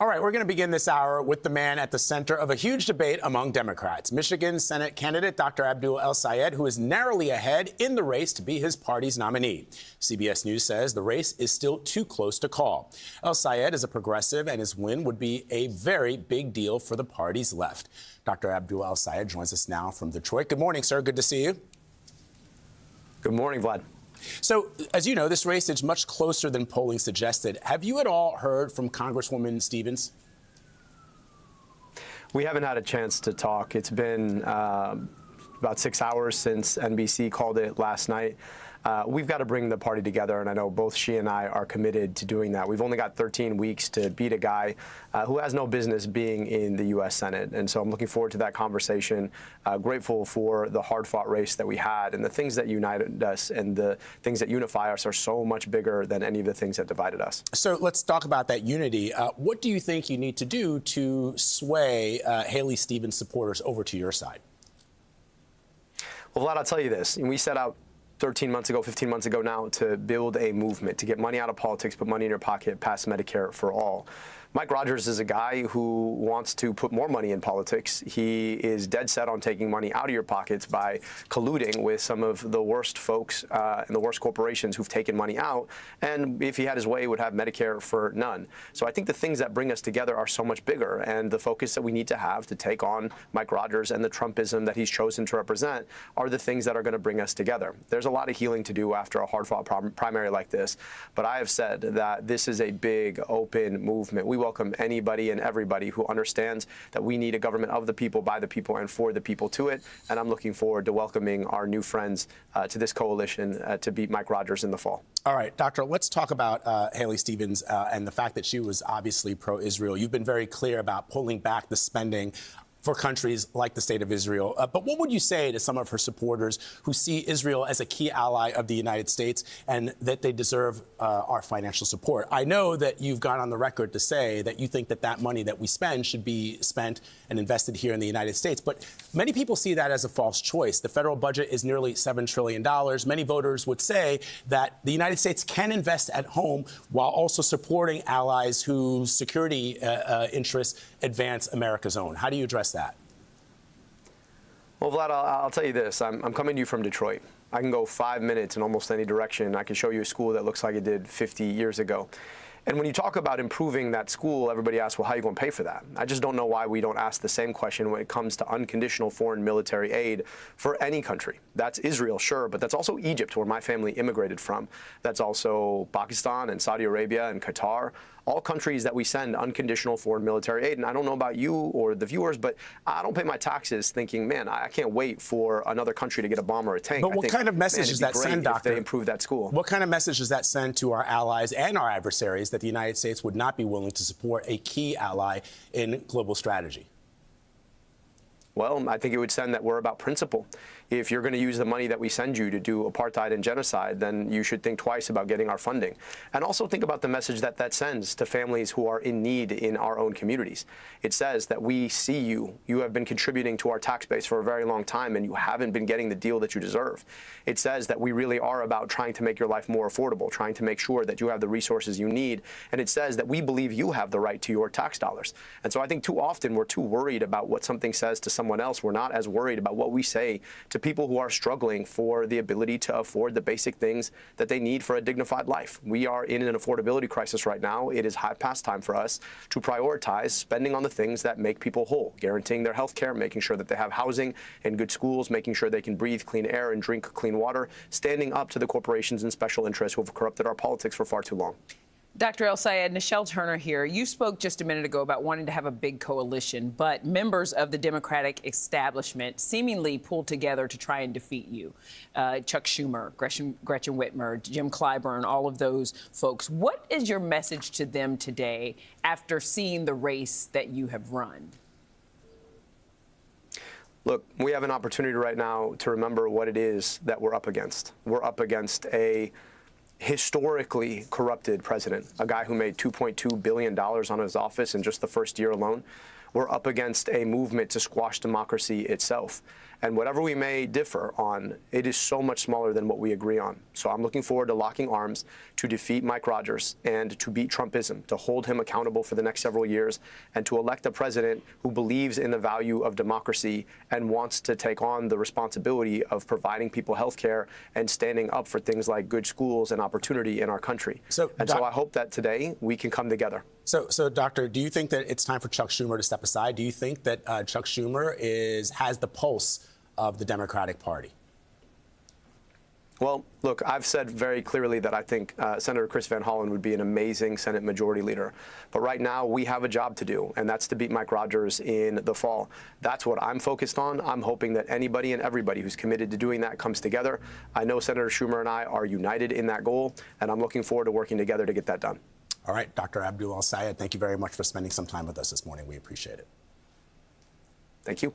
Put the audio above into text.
All right, we're going to begin this hour with the man at the center of a huge debate among Democrats, Michigan Senate candidate Dr. Abdul El-Sayed, who is narrowly ahead in the race to be his party's nominee. CBS News says the race is still too close to call. El-Sayed is a progressive, and his win would be a very big deal for the party's left. Dr. Abdul El-Sayed joins us now from Detroit. Good morning, sir. Good to see you. Good morning, Vlad. So, as you know, this race is much closer than polling suggested. Have you at all heard from Congresswoman Stevens? We haven't had a chance to talk. It's been about 6 hours since NBC called it last night. We've got to bring the party together, and I know both she and I are committed to doing that. We've only got 13 weeks to beat a guy who has no business being in the U.S. Senate, and so I'm looking forward to that conversation, grateful for the hard-fought race that we had, and the things that united us and the things that unify us are so much bigger than any of the things that divided us. So let's talk about that unity. What do you think you need to do to sway Haley Stevens supporters over to your side? Well, Vlad, I'll tell you this. We set out 13 months ago, 15 months ago now, to build a movement, to get money out of politics, put money in your pocket, pass Medicare for all. Mike Rogers is a guy who wants to put more money in politics. He is dead set on taking money out of your pockets by colluding with some of the worst folks and the worst corporations who've taken money out. And if he had his way, would have Medicare for none. So I think the things that bring us together are so much bigger. And the focus that we need to have to take on Mike Rogers and the Trumpism that he's chosen to represent are the things that are going to bring us together. There's a lot of healing to do after a hard-fought primary like this. But I have said that this is a big, open movement. We welcome anybody and everybody who understands that we need a government of the people, by the people, and for the people to it. And I'm looking forward to welcoming our new friends to this coalition to beat Mike Rogers in the fall. All right, Doctor, let's talk about Haley Stevens and the fact that she was obviously pro-Israel. You've been very clear about pulling back the spending for countries like the state of Israel. But what would you say to some of her supporters who see Israel as a key ally of the United States and that they deserve our financial support? I know that you've gone on the record to say that you think that that money that we spend should be spent and invested here in the United States. But many people see that as a false choice. The federal budget is nearly $7 trillion. Many voters would say that the United States can invest at home while also supporting allies whose security interests advance America's own. How do you address that? Well, Vlad, I'll tell you this. I'm coming to you from Detroit. I can go 5 minutes in almost any direction. I can show you a school that looks like it did 50 years ago. And when you talk about improving that school, everybody asks, well, how are you going to pay for that? I just don't know why we don't ask the same question when it comes to unconditional foreign military aid for any country. That's Israel, sure, but that's also Egypt, where my family immigrated from. That's also Pakistan and Saudi Arabia and Qatar, all countries that we send unconditional foreign military aid. And I don't know about you or the viewers, but I don't pay my taxes thinking, man, I can't wait for another country to get a bomb or a tank. But what kind of message does that send, Doctor? If they improve that school. What kind of message does that send to our allies and our adversaries that the United States would not be willing to support a key ally in global strategy? Well, I think it would send that we're about principle. If you're going to use the money that we send you to do apartheid and genocide, then you should think twice about getting our funding. And also think about the message that that sends to families who are in need in our own communities. It says that we see you. You have been contributing to our tax base for a very long time, and you haven't been getting the deal that you deserve. It says that we really are about trying to make your life more affordable, trying to make sure that you have the resources you need. And it says that we believe you have the right to your tax dollars. And so I think too often we're too worried about what something says to someone else. We're not as worried about what we say to people who are struggling for the ability to afford the basic things that they need for a dignified life. We are in an affordability crisis right now. It is past time for us to prioritize spending on the things that make people whole, guaranteeing their health care, making sure that they have housing and good schools, making sure they can breathe clean air and drink clean water, standing up to the corporations and special interests who have corrupted our politics for far too long. Dr. El-Sayed, Nichelle Turner here. You spoke just a minute ago about wanting to have a big coalition, but members of the Democratic establishment seemingly pulled together to try and defeat you. Chuck Schumer, Gretchen Whitmer, Jim Clyburn, all of those folks. What is your message to them today after seeing the race that you have run? Look, we have an opportunity right now to remember what it is that we're up against. We're up against a historically corrupted president, a guy who made $2.2 billion on his office in just the first year alone. We're up against a movement to squash democracy itself. And whatever we may differ on, it is so much smaller than what we agree on. So I'm looking forward to locking arms to defeat Mike Rogers and to beat Trumpism, to hold him accountable for the next several years, and to elect a president who believes in the value of democracy and wants to take on the responsibility of providing people health care and standing up for things like good schools and opportunity in our country. So I hope that today we can come together. So, Doctor, do you think that it's time for Chuck Schumer to step aside? Do you think that Chuck Schumer has the pulse of the Democratic Party? Well, look, I've said very clearly that I think Senator Chris Van Hollen would be an amazing Senate Majority Leader. But right now, we have a job to do, and that's to beat Mike Rogers in the fall. That's what I'm focused on. I'm hoping that anybody and everybody who's committed to doing that comes together. I know Senator Schumer and I are united in that goal, and I'm looking forward to working together to get that done. All right, Dr. Abdul El-Sayed, thank you very much for spending some time with us this morning. We appreciate it. Thank you.